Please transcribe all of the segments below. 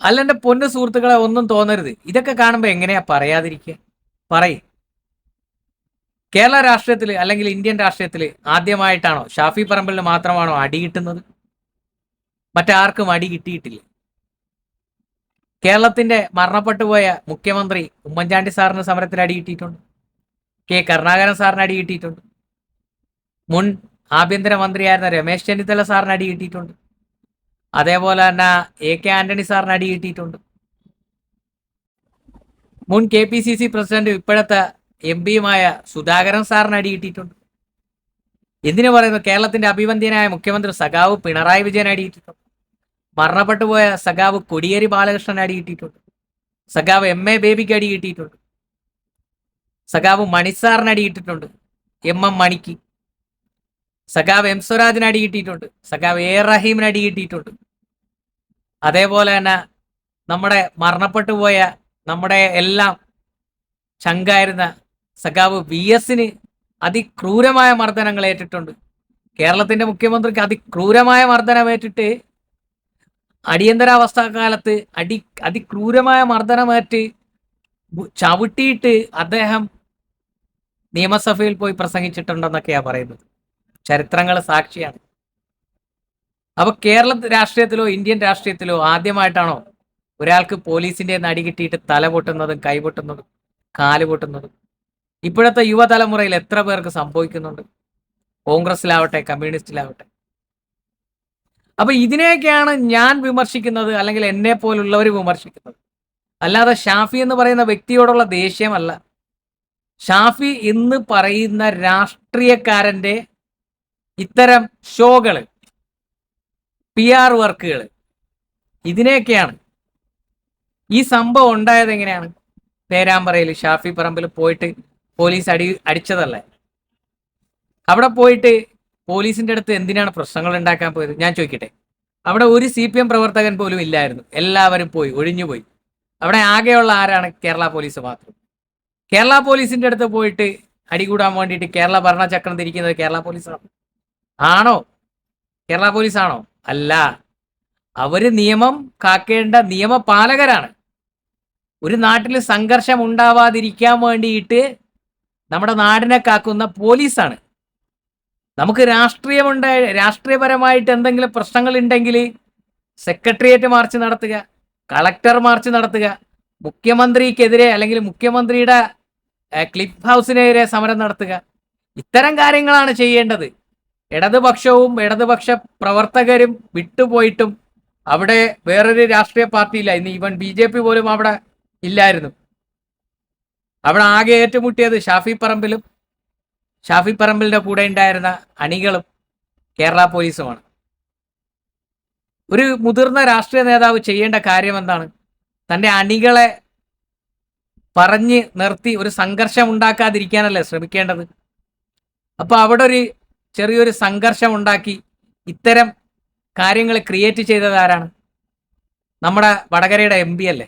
അല്ല എൻ്റെ പൊന്നു സുഹൃത്തുക്കളെ, ഒന്നും തോന്നരുത്. ഇതൊക്കെ കാണുമ്പോൾ എങ്ങനെയാ പറയാതിരിക്കുക? പറയ്. കേരള രാഷ്ട്രീയത്തിൽ അല്ലെങ്കിൽ ഇന്ത്യൻ രാഷ്ട്രീയത്തിൽ ആദ്യമായിട്ടാണോ ഷാഫി പറമ്പലിന് മാത്രമാണോ അടി കിട്ടുന്നത്? മറ്റാർക്കും അടി കിട്ടിയിട്ടില്ല. കേരളത്തിന്റെ മരണപ്പെട്ടു പോയ മുഖ്യമന്ത്രി ഉമ്മൻചാണ്ടി സാറിന് സമരത്തിൽ അടി കിട്ടിയിട്ടുണ്ട്. കെ കരുണാകരൻ സാറിന് അടി കിട്ടിയിട്ടുണ്ട്. മുൻ ആഭ്യന്തരമന്ത്രിയായിരുന്ന രമേശ് ചെന്നിത്തല സാറിന് അടി കിട്ടിയിട്ടുണ്ട്. അതേപോലെ തന്നെ കെ ആന്റണി സാറിന് അടി കിട്ടിയിട്ടുണ്ട്. മുൻ KPCC പ്രസിഡന്റ് ഇപ്പോഴത്തെ MP-യുമായ സുധാകരൻ സാറിന് അടി കിട്ടിയിട്ടുണ്ട്. എന്തിനു പറയുന്നു? കേരളത്തിന്റെ അഭിവന്ദ്യനായ മുഖ്യമന്ത്രി സഖാവ് പിണറായി വിജയൻ അടി കിട്ടിയിട്ടുണ്ട്. മരണപ്പെട്ടു പോയ സഖാവ് കോടിയേരി ബാലകൃഷ്ണൻ അടി കിട്ടിയിട്ടുണ്ട്. സഖാവ് MA ബേബിക്ക് അടി കിട്ടിയിട്ടുണ്ട്. സഖാവ് മണിസാറിന് അടി കിട്ടിയിട്ടുണ്ട്. MM മണിക്ക്. സഖാവ് M സ്വരാജിന് അടി കിട്ടിയിട്ടുണ്ട്. സഖാവ് റഹീമിന് അടി കിട്ടിയിട്ടുണ്ട്. അതേപോലെ തന്നെ നമ്മുടെ മരണപ്പെട്ടു പോയ നമ്മുടെ എല്ലാം ചങ്കായിരുന്ന സഖാവ് VS-ന് അതിക്രൂരമായ മർദ്ദനങ്ങൾ ഏറ്റിട്ടുണ്ട്. കേരളത്തിന്റെ മുഖ്യമന്ത്രിക്ക് അതിക്രൂരമായ മർദ്ദനമേറ്റിട്ട് അടിയന്തരാവസ്ഥ കാലത്ത് അതിക്രൂരമായ മർദ്ദനമേറ്റ് ചവിട്ടിയിട്ട് അദ്ദേഹം നിയമസഭയിൽ പോയി പ്രസംഗിച്ചിട്ടുണ്ടെന്നൊക്കെയാ പറയുന്നത്. ചരിത്രങ്ങൾ സാക്ഷിയാണ്. അപ്പൊ കേരള രാഷ്ട്രീയത്തിലോ ഇന്ത്യൻ രാഷ്ട്രീയത്തിലോ ആദ്യമായിട്ടാണോ ഒരാൾക്ക് പോലീസിന്റെ നടി കിട്ടിയിട്ട് തല പൊട്ടുന്നതും കൈ പൊട്ടുന്നതും കാല് പൊട്ടുന്നതും? ഇപ്പോഴത്തെ യുവതലമുറയിൽ എത്ര പേർക്ക് സംഭവിക്കുന്നുണ്ട്? കോൺഗ്രസിലാവട്ടെ കമ്മ്യൂണിസ്റ്റിലാവട്ടെ. അപ്പൊ ഇതിനെയൊക്കെയാണ് ഞാൻ വിമർശിക്കുന്നത്, അല്ലെങ്കിൽ എന്നെ പോലുള്ളവർ വിമർശിക്കുന്നത്. അല്ലാതെ ഷാഫി എന്ന് പറയുന്ന വ്യക്തിയോടുള്ള ദേഷ്യമല്ല. ഷാഫി എന്ന് പറയുന്ന രാഷ്ട്രീയക്കാരന്റെ ഇത്തരം ഷോകള്, PR വർക്കുകൾ, ഇതിനെയൊക്കെയാണ്. ഈ സംഭവം ഉണ്ടായത് എങ്ങനെയാണ്? പേരാമ്പ്രയിൽ ഷാഫി പറമ്പിൽ പോയിട്ട് പോലീസ് അടിച്ചതല്ലേ? അവിടെ പോയിട്ട് പോലീസിന്റെ അടുത്ത് എന്തിനാണ് പ്രശ്നങ്ങൾ ഉണ്ടാക്കാൻ പോയത്? ഞാൻ ചോദിക്കട്ടെ. അവിടെ ഒരു CPM പ്രവർത്തകൻ പോലും ഇല്ലായിരുന്നു. എല്ലാവരും പോയി, ഒഴിഞ്ഞുപോയി. അവിടെ ആകെയുള്ള ആരാണ്? കേരള പോലീസ് മാത്രം. കേരള പോലീസിന്റെ അടുത്ത് പോയിട്ട് അടികൂടാൻ വേണ്ടിയിട്ട് കേരള ഭരണചക്രം തിരിക്കുന്നത് കേരള പോലീസാണ്. ആണോ? കേരള പോലീസാണോ? അല്ല. അവര് നിയമം കാക്കേണ്ട നിയമപാലകരാണ്. ഒരു നാട്ടിൽ സംഘർഷം ഉണ്ടാവാതിരിക്കാൻ വേണ്ടിയിട്ട് നമ്മുടെ നാടിനെ കാക്കുന്ന പോലീസാണ്. നമുക്ക് രാഷ്ട്രീയപരമായിട്ട് എന്തെങ്കിലും പ്രശ്നങ്ങൾ ഉണ്ടെങ്കിൽ സെക്രട്ടേറിയറ്റ് മാർച്ച് നടത്തുക, കളക്ടർ മാർച്ച് നടത്തുക, മുഖ്യമന്ത്രിക്കെതിരെ അല്ലെങ്കിൽ മുഖ്യമന്ത്രിയുടെ ക്ലിഫ് ഹൗസിനെതിരെ സമരം നടത്തുക. ഇത്തരം കാര്യങ്ങളാണ് ചെയ്യേണ്ടത്. ഇടതുപക്ഷവും ഇടതുപക്ഷ പ്രവർത്തകരും വിട്ടുപോയിട്ടും അവിടെ വേറൊരു രാഷ്ട്രീയ പാർട്ടിയില്ല. ഇന്ന് ഈവൻ BJP പോലും അവിടെ ഇല്ലായിരുന്നു. അവിടെ ആകെ ഏറ്റുമുട്ടിയത് ഷാഫി പറമ്പിലിന്റെ കൂടെ ഉണ്ടായിരുന്ന അണികളും കേരള പോലീസുമാണ്. ഒരു മുതിർന്ന രാഷ്ട്രീയ നേതാവ് ചെയ്യേണ്ട കാര്യം എന്താണ്? തൻ്റെ അണികളെ പറഞ്ഞ് നിർത്തി ഒരു സംഘർഷം ഉണ്ടാക്കാതിരിക്കാനല്ലേ ശ്രമിക്കേണ്ടത്. അപ്പൊ അവിടെ ഒരു ചെറിയൊരു സംഘർഷം ഉണ്ടാക്കി ഇത്തരം കാര്യങ്ങൾ ക്രിയേറ്റ് ചെയ്തത് ആരാണ്? നമ്മുടെ വടകരയുടെ MP അല്ലേ?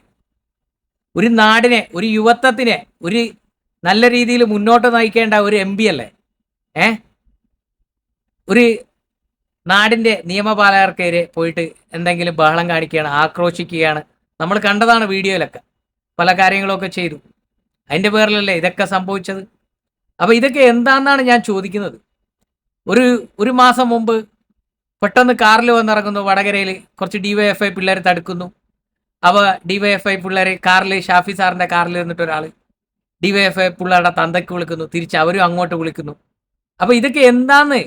ഒരു നാടിനെ, ഒരു യുവത്വത്തിനെ ഒരു നല്ല രീതിയിൽ മുന്നോട്ട് നയിക്കേണ്ട ഒരു MP അല്ലേ? ഒരു നാടിന്റെ നിയമപാലകർക്കെതിരെ പോയിട്ട് എന്തെങ്കിലും ബഹളം കാണിക്കുകയാണ്, ആക്രോശിക്കുകയാണ്. നമ്മൾ കണ്ടതാണ് വീഡിയോയിലൊക്കെ. പല കാര്യങ്ങളൊക്കെ ചെയ്തു. അതിന്റെ പേരിലല്ലേ ഇതൊക്കെ സംഭവിച്ചത്. അപ്പൊ ഇതൊക്കെ എന്താണെന്നാണ് ഞാൻ ചോദിക്കുന്നത്. ഒരു മാസം മുമ്പ് പെട്ടെന്ന് കാറിൽ വന്നിറങ്ങുന്നു. വടകരയിൽ കുറച്ച് DYFI പിള്ളേർ തടുക്കുന്നു. അവ DYFI പിള്ളേർ കാറിൽ, ഷാഫി സാറിന്റെ കാറിൽ നിന്നിട്ട് ഒരാൾ DYFI പിള്ളേരുടെ തന്തയ്ക്ക് വിളിക്കുന്നു. തിരിച്ച് അവരും അങ്ങോട്ട് വിളിക്കുന്നു. അപ്പൊ ഇതൊക്കെ എന്താന്ന്?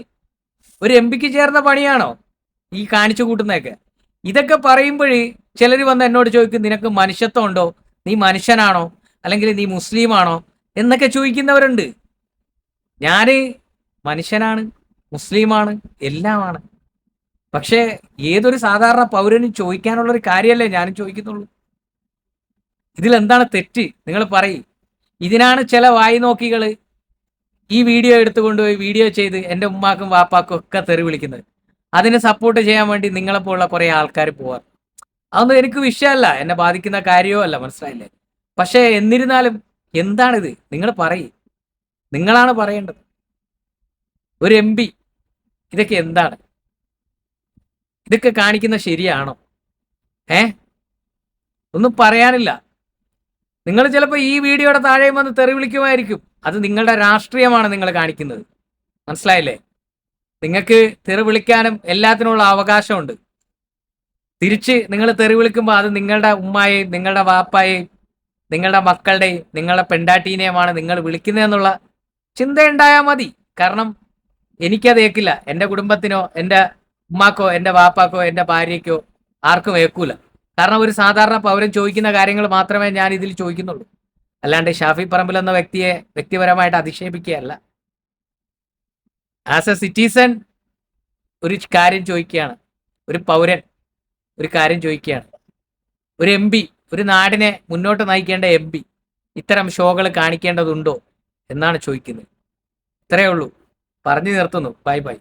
ഒരു MP-ക്ക് ചേർന്ന പണിയാണോ ഈ കാണിച്ചു കൂട്ടുന്നതൊക്കെ? ഇതൊക്കെ പറയുമ്പോൾ ചിലർ വന്ന് എന്നോട് ചോദിക്കും, നിനക്ക് മനുഷ്യത്വം ഉണ്ടോ? നീ മനുഷ്യനാണോ? അല്ലെങ്കിൽ നീ മുസ്ലിമാണോ എന്നൊക്കെ ചോദിക്കുന്നവരുണ്ട്. ഞാന് മനുഷ്യനാണ്, മുസ്ലിമാണ്, എല്ലാമാണ്. പക്ഷേ ഏതൊരു സാധാരണ പൗരനും ചോദിക്കാനുള്ളൊരു കാര്യമല്ലേ ഞാനും ചോദിക്കുന്നുള്ളൂ. ഇതിലെന്താണ് തെറ്റ്? നിങ്ങൾ പറയും. ഇതിനാണ് ചില വായി നോക്കികൾ ഈ വീഡിയോ എടുത്തുകൊണ്ടുപോയി വീഡിയോ ചെയ്ത് എൻ്റെ ഉമ്മാക്കും വാപ്പാക്കും ഒക്കെ തെറി വിളിക്കുന്നത്. അതിനെ സപ്പോർട്ട് ചെയ്യാൻ വേണ്ടി നിങ്ങളെപ്പോലുള്ള കുറേ ആൾക്കാർ പോവാർ. അതൊന്നും എനിക്ക് വിഷയമല്ല, എന്നെ ബാധിക്കുന്ന കാര്യമോ അല്ല, മനസ്സിലായില്ലേ? പക്ഷേ എന്നിരുന്നാലും എന്താണിത്? നിങ്ങൾ പറയും. നിങ്ങളാണ് പറയേണ്ടത്. ഒരു MP ഇതൊക്കെ എന്താണ്? ഇതൊക്കെ കാണിക്കുന്ന ശരിയാണോ? ഒന്നും പറയാനില്ല. നിങ്ങൾ ചിലപ്പോൾ ഈ വീഡിയോയുടെ താഴെ വന്ന് തെറി വിളിക്കുമായിരിക്കും. അത് നിങ്ങളുടെ രാഷ്ട്രീയമാണ് നിങ്ങൾ കാണിക്കുന്നത്. മനസ്സിലായില്ലേ? നിങ്ങൾക്ക് തെറി വിളിക്കാനും എല്ലാത്തിനുള്ള അവകാശമുണ്ട്. തിരിച്ച് നിങ്ങൾ തെറി വിളിക്കുമ്പോൾ അത് നിങ്ങളുടെ ഉമ്മായെയും നിങ്ങളുടെ വാപ്പായെയും നിങ്ങളുടെ മക്കളുടെയും നിങ്ങളുടെ പെണ്ടാട്ടീനെയുമാണ് നിങ്ങൾ വിളിക്കുന്നതെന്നുള്ള ചിന്തയുണ്ടായാൽ മതി. കാരണം എനിക്കത് ഏക്കില്ല. എൻ്റെ കുടുംബത്തിനോ എൻ്റെ ഉമ്മാക്കോ എൻ്റെ വാപ്പാക്കോ എൻ്റെ ഭാര്യയ്ക്കോ ആർക്കും ഏക്കൂല. കാരണം ഒരു സാധാരണ പൗരൻ ചോദിക്കുന്ന കാര്യങ്ങൾ മാത്രമേ ഞാൻ ഇതിൽ ചോദിക്കുന്നുള്ളൂ. അല്ലാണ്ട് ഷാഫി പറമ്പിൽ എന്ന വ്യക്തിയെ വ്യക്തിപരമായിട്ട് അധിക്ഷേപിക്കുകയല്ല. ആസ് എ സിറ്റിസൺ ഒരു കാര്യം ചോദിക്കുകയാണ്. ഒരു പൗരൻ ഒരു കാര്യം ചോദിക്കുകയാണ്. ഒരു എം പി, ഒരു നാടിനെ മുന്നോട്ട് നയിക്കേണ്ട എം പി ഇത്തരം ഷോകൾ കാണിക്കേണ്ടതുണ്ടോ എന്നാണ് ചോദിക്കുന്നത്. ഇത്രയേ ഉള്ളൂ. പറഞ്ഞു നിർത്തുന്നു. Bye bye.